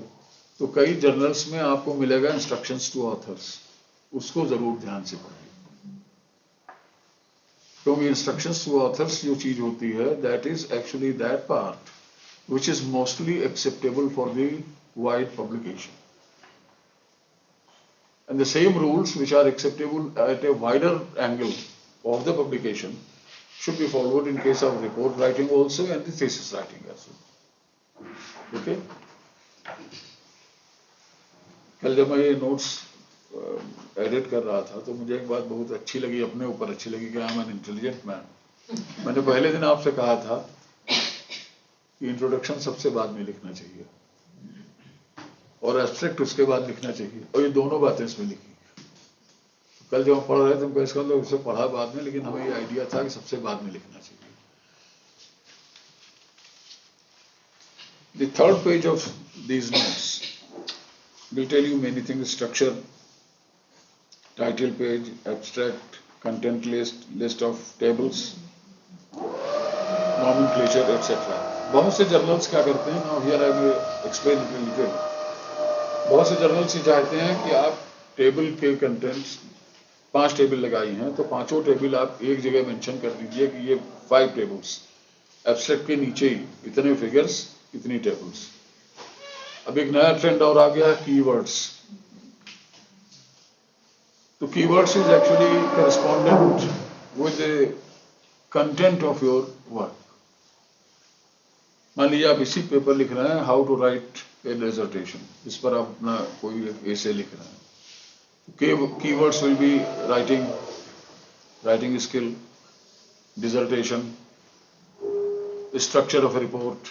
तो कई journals में आपको मिलेगा इंस्ट्रक्शंस टू ऑथर्स, उसको जरूर ध्यान से पढ़िए, क्योंकि इंस्ट्रक्शंस टू ऑथर्स जो चीज होती है that is actually that part which is mostly acceptable for the wide publication. And the same rules which are acceptable at a wider angle of the publication should be followed in case of report writing also and the thesis writing as well. Okay? कल जब मैं ये notes edit कर रहा था तो मुझे एक बात बहुत अच्छी लगी, अपने ऊपर अच्छी लगी कि I am an intelligent man. मैंने पहले दिन आपसे कहा था कि इंट्रोडक्शन सबसे बाद में लिखना चाहिए और एब्स्ट्रैक्ट उसके बाद लिखना चाहिए, और ये दोनों बातें इसमें लिखी। कल जब हम पढ़ रहे थे इसका मतलब उसे पढ़ा बाद में, लेकिन हमें ये आइडिया था कि सबसे बाद में लिखना चाहिए। The third page of these notes will tell you many things: structure, title page, abstract, content list, list of tables, nomenclature, etc. बहुत से जर्नल्स क्या करते हैं, now here I will explain it in detail. बहुत से journals ये चाहते हैं कि आप टेबल के कंटेंट्स, 5 टेबल लगाई हैं तो पांचों टेबल आप एक जगह मेंशन कर दीजिए कि ये 5 टेबल्स, एब्स्ट्रैक्ट के नीचे ही इतने फिगर्स, इतनी टेबल्स। अब एक नया ट्रेंड और आ गया है, कीवर्ड्स। तो keywords is actually correspondent with the content of your work. मान लीजिए आप इसी पेपर लिख रहे हैं, how to write a dissertation, इस पर आप अपना कोई एक एसे लिख रहे हैं, keywords will be writing skill, dissertation, structure of a report.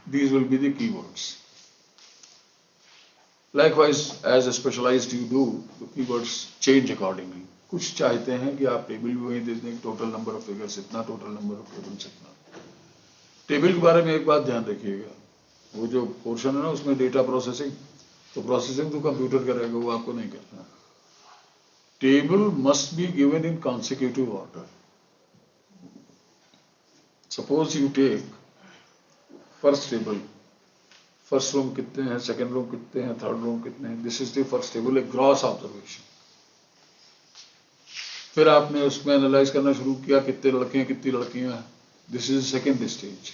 These will be the keywords. Likewise, as a specialized you do, the keywords change accordingly. कुछ चाहते हैं कि आप टेबल भी वही दे दें, टोटल नंबर ऑफ फिगर्स इतना, टोटल नंबर ऑफ टेबल्स इतना। टेबल के बारे में एक बात ध्यान रखिएगा, वो जो पोर्शन है ना उसमें डेटा प्रोसेसिंग, तो प्रोसेसिंग तो कंप्यूटर करेगा, वो आपको नहीं करना। Table must be given in consecutive order. Suppose you take first table, first room कितने हैं, second room कितने हैं, third room कितने हैं, this is the first table, a gross observation. फिर आपने उसमें एनालाइज करना शुरू किया, कितने लड़के हैं, कितनी लड़कियां हैं, this is the second stage.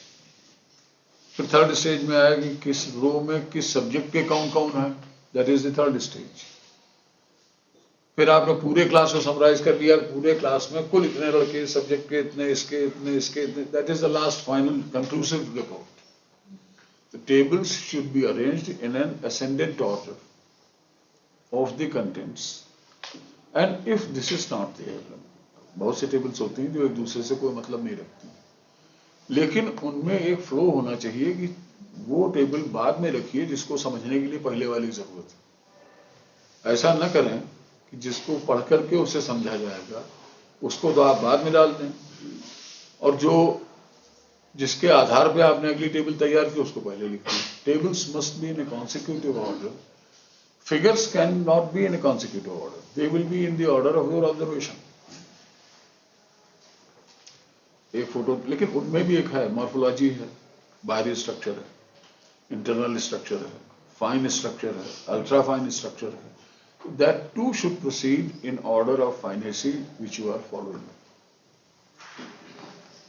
फिर थर्ड स्टेज में आया कि किस रो में किस सब्जेक्ट के कौन कौन है, that is the third stage. फिर आपने पूरे क्लास को समराइज कर लिया, पूरे क्लास में कुल इतने लड़के, सब्जेक्ट के इतने, इसके इतने, इसके इतने, that is the last final conclusive report. The tables should be arranged in an ascendant order of the contents, and if this is not there, बहुत से टेबल्स होती हैं जो एक दूसरे से कोई मतलब नहीं रखती, लेकिन उनमें एक फ्लो होना चाहिए कि वो टेबल बाद में रखिए जिसको समझने के लिए पहले वाली जरूरत है। ऐसा न करें कि जिसको पढ़ करके उसे समझा जाएगा उसको तो आप बाद में डाल दें, और जो जिसके आधार पे आपने अगली टेबल तैयार की उसको पहले लिख दें। Tables must be in A consecutive order, figures can not be in A consecutive order, they will be in the order of your observation. एक फोटो, लेकिन उनमें भी एक है, मॉर्फोलॉजी है, बाहरी स्ट्रक्चर है, इंटरनल स्ट्रक्चर है, फाइन स्ट्रक्चर है, अल्ट्रा फाइन स्ट्रक्चर है, that too should proceed in order of finacy which you are following.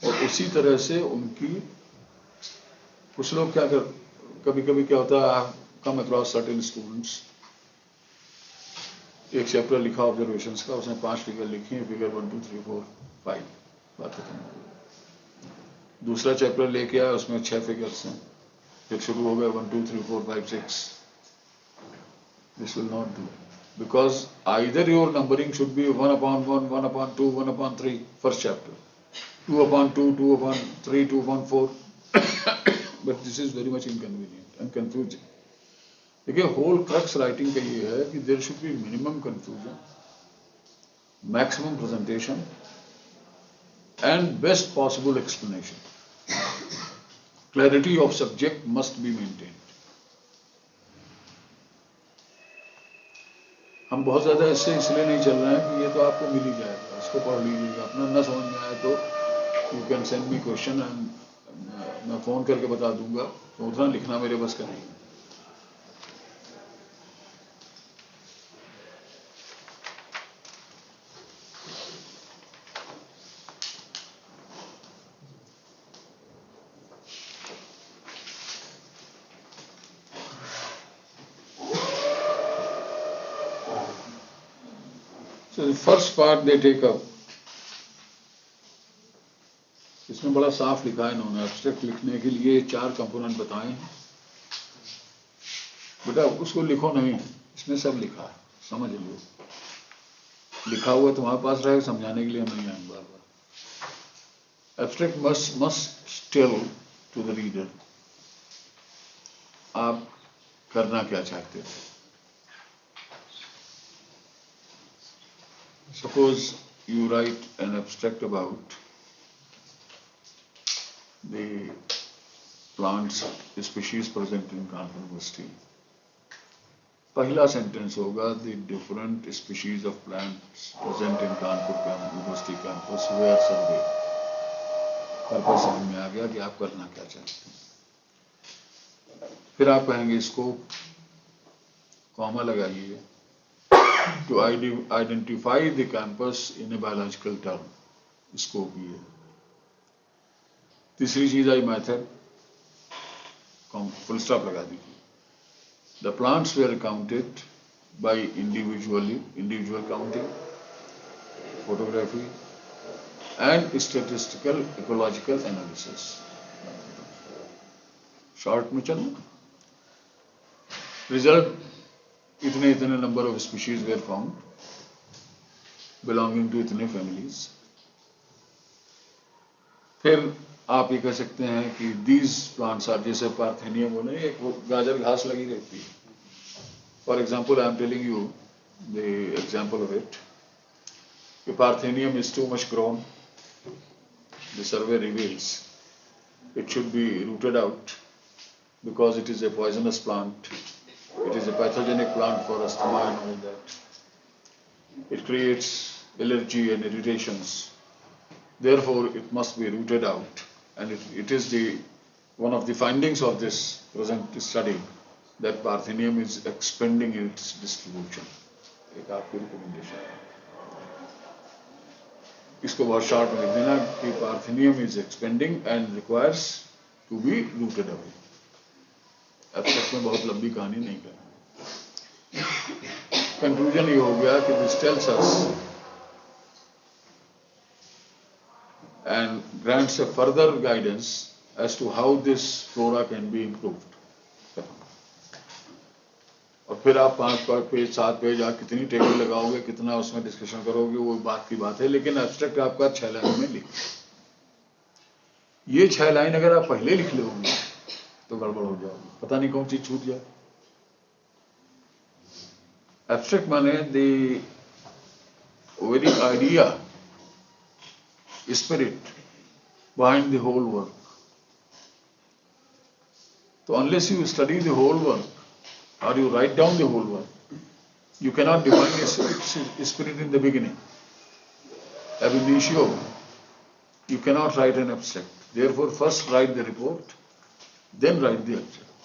और उसी तरह से उनकी, कुछ लोग क्या कर, कभी कभी क्या होता है, कम अक्रॉस सर्टेन स्टूडेंट्स, एक चैप्टर लिखा ऑब्जर्वेशंस का, उसने 5 फिगर लिखी हैं, फिगर 1 2 3 4 5, बात खत्म। दूसरा चैप्टर लेके आया, उसमें 6 फिगर्स हैं, फिर शुरू हो गया 1 2 3 4 5 6। This will not do, because either your numbering should be 1 upon 1, 1 upon 2, 1 upon 3, first chapter, 2 upon 2, 2 upon 3, 2 upon 4, but this is very much inconvenient and confusing. देखिए, whole crux writing का ये है कि there should be minimum confusion, maximum presentation, and best possible explanation. Clarity of subject must be maintained. हम बहुत ज़्यादा इससे इसलिए नहीं चल रहे हैं कि ये तो आपको मिल ही जाएगा, इसको पढ़ लीजिएगा, अपना न समझ में आए तो you can send me question and मैं फ़ोन करके बता दूंगा, तो उतना लिखना मेरे बस का नहीं है। So the first part they take up, इसमें बड़ा साफ लिखा है इन्होंने, एब्स्ट्रैक्ट लिखने के लिए 4 कंपोनेंट बताए हैं। बेटा उसको लिखो नहीं, इसमें सब लिखा है, समझ लो, लिखा हुआ तुम्हारे पास रहेगा, समझाने के लिए हम नहीं आएंगे बार बार। Abstract must tell to the reader आप करना क्या चाहते थे। Suppose you write an abstract about the plants species present in Kanpur University. पहला सेंटेंस होगा the different species of plants present in Kanpur University campus were surveyed. Purpose समझ में आ गया कि आप करना क्या चाहते हैं। फिर आप कहेंगे इसको कॉमा लगाइए, to identify the campus in a biological term, scope ये। तीसरी चीज आई मेथड, फुल स्टॉप लगा दीजिए। The plants were counted by individual counting, photography and statistical ecological analysis. Short में चलना। रिजल्ट, इतने इतने number of species were found belonging to इतने फैमिलीज। फिर आप ये कह सकते हैं कि दीज प्लांट्स आर, जैसे पार्थेनियम होने, एक वो गाजर घास लगी रहती है, for example I am telling you the example of it, कि parthenium is too much grown, the survey reveals it should be rooted out because it is a poisonous plant, it is a pathogenic plant for asthma and all that. It creates allergy and irritations, therefore it must be rooted out, and it is one of the findings of this present study that Parthenium is expanding its distribution. एक आपकी recommendation है, इसको बहुत short में लिख देना कि Parthenium is expanding and requires to be rooted away. Abstract में बहुत लंबी कहानी नहीं करना। कंक्लूजन ये हो गया कि this tells us and grants a further guidance as to how this flora can be improved. और फिर आप 5 पेज 7 पेज आप कितनी टेबल लगाओगे, कितना उसमें डिस्कशन करोगे, वो बात की बात है, लेकिन एब्स्ट्रैक्ट आपका 6 लाइन में लिखो। ये 6 लाइन अगर आप पहले लिख लोगे तो गड़बड़ हो जाएगी, पता नहीं कौन चीज छूट जाए। एब्स्ट्रैक्ट माने the very idea, spirit behind the whole work. So unless you study the whole work or you write down the whole work, you cannot define its spirit in the beginning. Ab initio, you cannot write an abstract. Therefore, first write the report, then write the abstract.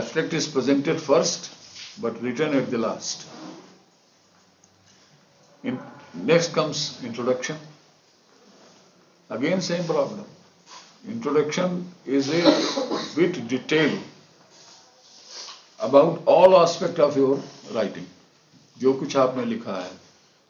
Abstract is presented first, but written at the last. Next comes introduction. Again same problem. Introduction is a bit detailed about all aspect of your writing. जो कुछ आपने लिखा है,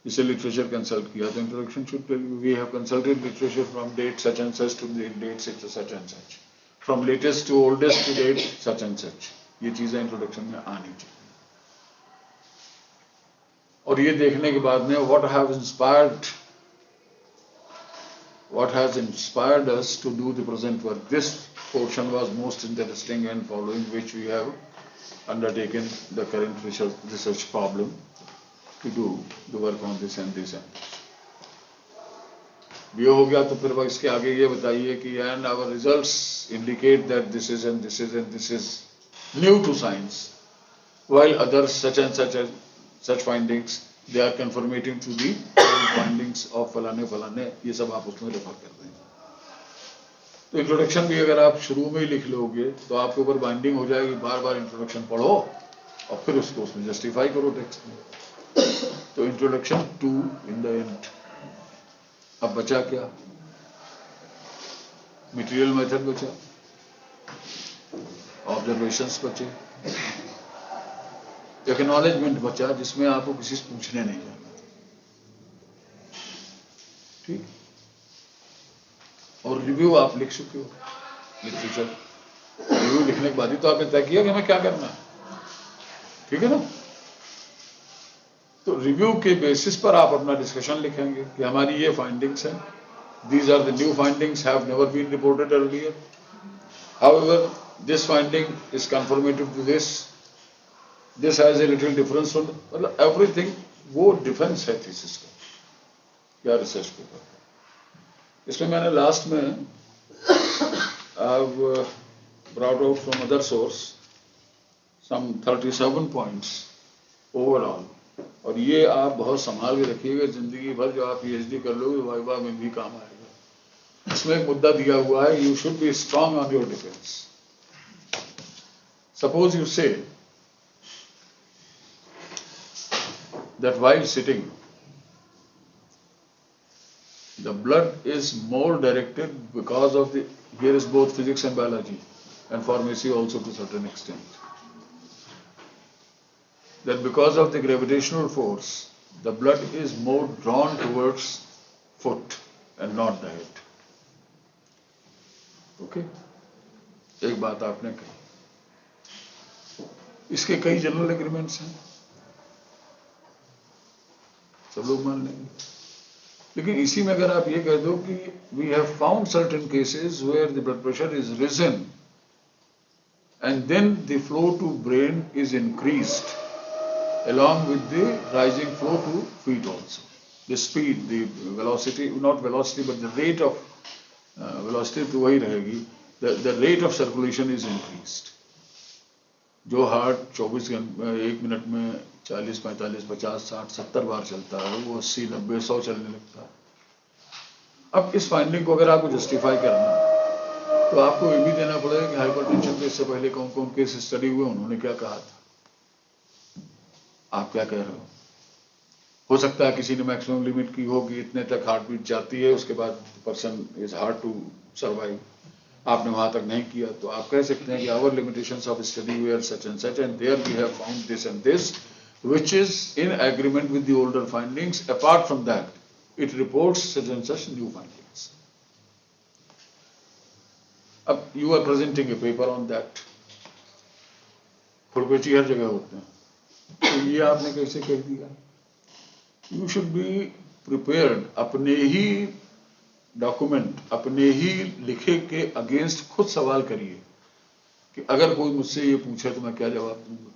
जैसे literature consult किया तो introduction should tell you we have consulted literature from date such and such to date such and such, from latest to oldest to date such and such. ये चीजें इंट्रोडक्शन में आनी चाहिए। और ये देखने के बाद में what has inspired us to do the present work. This portion was most interesting and following which we have undertaken the current research problem to do the work on this and this and this. ये हो गया तो फिर इसके आगे ये बताइए कि and our results indicate that this is and this is and this is new to science, while others such findings they are conformating to the findings of फलाने, ये सब आप उसमें रेफर कर देंगे। तो इंट्रोडक्शन भी अगर आप शुरू में ही लिख लोगे तो आपके ऊपर बाइंडिंग हो जाएगी, बार बार इंट्रोडक्शन पढ़ो और फिर उसको उसमें जस्टिफाई करो टेक्स्ट में। तो introduction to in the end. अब बचा क्या? मटेरियल मेथड बचा, ऑब्जर्वेशंस बचे, एक्नॉलेजमेंट बचा जिसमें आपको किसी से पूछने नहीं जाना, ठीक। और रिव्यू आप लिख चुके हो लिटरेचर, रिव्यू लिखने के बाद ही तो आपने तय किया कि हमें क्या करना है, ठीक है ना। तो रिव्यू के बेसिस पर आप अपना डिस्कशन लिखेंगे कि हमारी ये फाइंडिंग्स हैं, these are the new findings, have never been reported earlier, however this finding is confirmative to this has a little difference from, मतलब एवरीथिंग वो डिफेंस है थीसिस का या रिसर्च पेपर। इसमें मैंने लास्ट में I've brought out from other source some 37 points overall, और ये आप बहुत संभाल के रखिएगा, जिंदगी भर जो आप पीएचडी कर लोगे वाइवा में भी काम आएगा। इसमें एक मुद्दा दिया हुआ है, you should be strong on your defence. Suppose you से that while sitting, the blood is more directed because of the, here is both physics and biology and pharmacy also to a certain extent, that because of the gravitational force, the blood is more drawn towards foot and not the head. Okay? एक बात आपने कही, इसके कई general agreements हैं, सब लोग मान लेंगे, लेकिन इसी में अगर आप ये कह दो कि we have found certain cases where the blood pressure is risen and then the flow to brain is increased along with the rising flow to feet also, the speed, the velocity, not velocity but the rate of velocity तो वही रहेगी, the rate of circulation is increased। जो heart 24 घंटे 1 minute में 40, 45, 50, 60, 70 बार चलता है, वो 80, 90, 100 चलने लगता है। अब इस फाइंडिंग को अगर आपको जस्टिफाई करना तो आपको ये भी देना पड़ेगा कि हाइपरटेंशन के इससे पहले कौन कौन केस स्टडी हुए, उन्होंने क्या कहा था, आप क्या कह रहे हो। हो सकता है किसी ने मैक्सिमम लिमिट की होगी, इतने तक हार्ट बीट जाती है, उसके बाद person is hard to survive. आपने वहां तक नहीं किया तो आप कह सकते हैं कि our limitations of study where such and there we have found this and this which is in agreement with the older findings. Apart from that, it reports such and such new findings. अब you are presenting a paper on that. फुलपेची हर जगह होते हैं, तो ये आपने कैसे कह दिया? You should be prepared. अपने ही डॉक्यूमेंट, अपने ही लिखे के अगेंस्ट खुद सवाल करिए कि अगर कोई मुझसे ये पूछे तो मैं क्या जवाब दूंगा।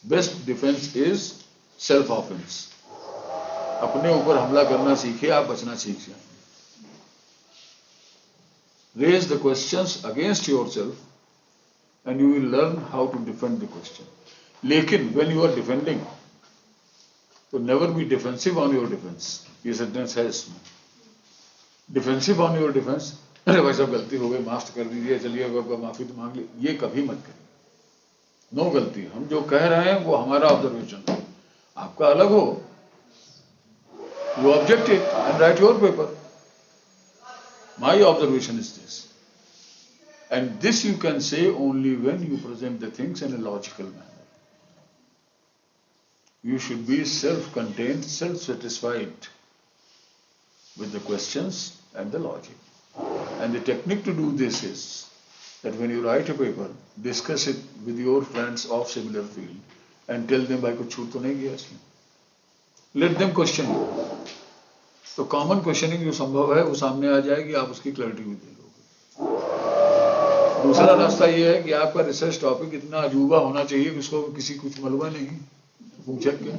Best defence is self offence. अपने ऊपर हमला करना सीखिए, आप बचना सीख जाए। Raise the questions against yourself and you will learn how to defend the question. लेकिन व्हेन यू आर डिफेंडिंग तो never be defensive on your defence. ये सेंटेंस है इसमें, डिफेंसिव ऑन योर डिफेंस। अरे भाई साहब गलती हो गई, माफ कर दीजिए, चलिए अगर माफी तो मांग ली, ये कभी मत करिए। नो गलती, हम जो कह रहे हैं वो हमारा ऑब्जर्वेशन है, आपका अलग हो, you object it and right your paper. My observation is this and this you can से only when you present the things in a logical manner. You should be self contained, self satisfied with the questions and the logic. And the technique to do this is that when you write a paper, discuss it with your friends of similar field and tell them भाई कुछ छूट तो नहीं गया इसमें। Let them question you. तो common questioning जो संभव है वो सामने आ जाएगी, आप उसकी क्लैरिटी भी दे दोगे। दूसरा रास्ता ये है कि आपका रिसर्च टॉपिक इतना अजूबा होना चाहिए कि उसको किसी कुछ मालूम नहीं, पूछे क्या।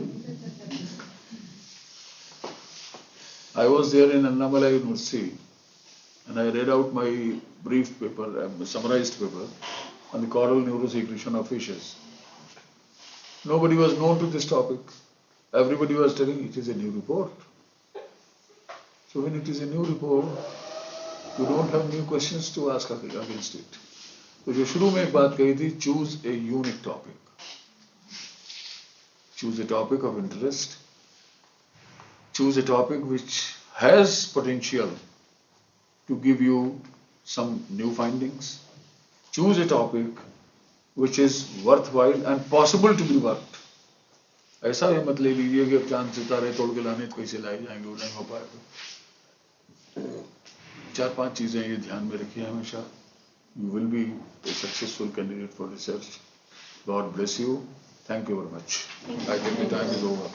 I was there in Annamalai University and I read out my brief paper, summarized paper on the caudal neurosecretion of fishes. Nobody was known to this topic. Everybody was telling it is a new report. So when it is a new report, you don't have new questions to ask against it. तो जो शुरू में एक बात कही थी, choose a unique topic. Choose a topic of interest. Choose a topic which has potential to give you some new findings. Choose a topic which is worthwhile and possible to be worked. ऐसा भी मत ले लीजिए कि अब चांद सितारे तोड़ के लाने तो कैसे लाए जाएंगे, वो नहीं हो पाएगा। 4-5 चीजें ये ध्यान में रखिए हमेशा। You will be a successful candidate for research. God bless you. Thank you very much. I think the time is over.